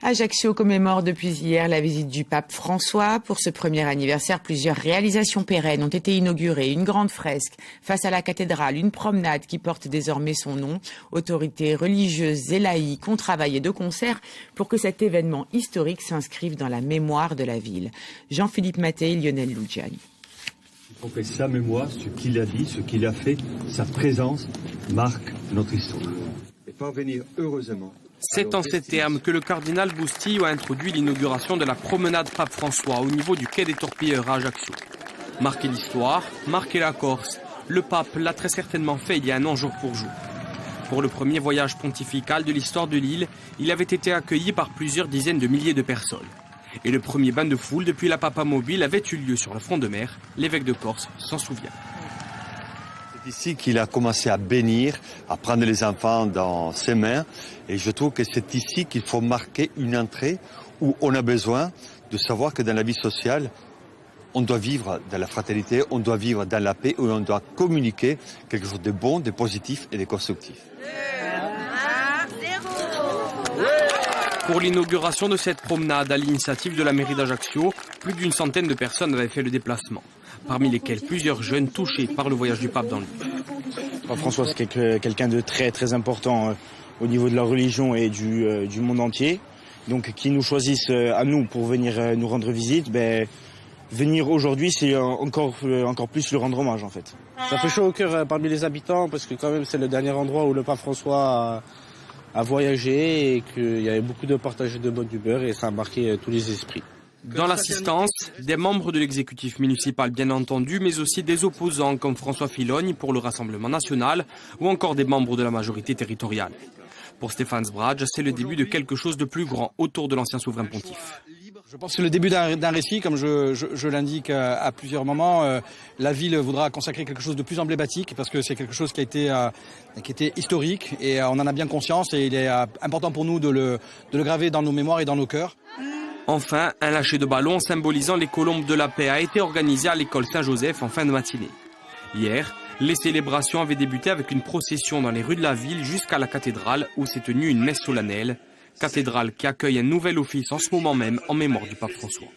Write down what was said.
Ajaccio commémore depuis hier la visite du pape François. Pour ce premier anniversaire, plusieurs réalisations pérennes ont été inaugurées. Une grande fresque face à la cathédrale, une promenade qui porte désormais son nom. Autorités religieuses et laïques ont travaillé de concert pour que cet événement historique s'inscrive dans la mémoire de la ville. Jean-Philippe Mattei et Lionel Lugiani. On fait sa mémoire, ce qu'il a dit, ce qu'il a fait, sa présence marque notre histoire. Et parvenir heureusement. C'est en ces termes que le cardinal Bustillo a introduit l'inauguration de la promenade Pape François au niveau du quai des Torpilleurs à Ajaccio. Marquer l'histoire, marquer la Corse, le pape l'a très certainement fait il y a un an jour pour jour. Pour le premier voyage pontifical de l'histoire de l'île, il avait été accueilli par plusieurs dizaines de milliers de personnes. Et le premier bain de foule depuis la Papa Mobile avait eu lieu sur le front de mer. L'évêque de Corse s'en souvient. C'est ici qu'il a commencé à bénir, à prendre les enfants dans ses mains. Et je trouve que c'est ici qu'il faut marquer une entrée où on a besoin de savoir que dans la vie sociale, on doit vivre dans la fraternité, on doit vivre dans la paix, où on doit communiquer quelque chose de bon, de positif et de constructif. Pour l'inauguration de cette promenade à l'initiative de la mairie d'Ajaccio, plus d'une centaine de personnes avaient fait le déplacement, parmi lesquels plusieurs jeunes touchés par le voyage du pape dans le livre. Pape François, c'est quelqu'un de très très important au niveau de la religion et du monde entier. Donc qui nous choisissent à nous pour venir nous rendre visite, venir aujourd'hui, c'est encore plus lui rendre hommage en fait. Ça fait chaud au cœur parmi les habitants parce que quand même c'est le dernier endroit où le pape François a voyagé et qu'il y avait beaucoup de partage de bonne humeur et ça a marqué tous les esprits. Dans l'assistance, des membres de l'exécutif municipal bien entendu, mais aussi des opposants comme François Filoni pour le Rassemblement national ou encore des membres de la majorité territoriale. Pour Stéphane Sbraj, c'est le début de quelque chose de plus grand autour de l'ancien souverain pontife. Je pense que c'est le début d'un récit, comme je l'indique à plusieurs moments. La ville voudra consacrer quelque chose de plus emblématique parce que c'est quelque chose qui a été historique et on en a bien conscience et il est important pour nous de le graver dans nos mémoires et dans nos cœurs. Enfin, un lâcher de ballon symbolisant les colombes de la paix a été organisé à l'école Saint-Joseph en fin de matinée. Hier, les célébrations avaient débuté avec une procession dans les rues de la ville jusqu'à la cathédrale où s'est tenue une messe solennelle. Cathédrale qui accueille un nouvel office en ce moment même en mémoire du pape François.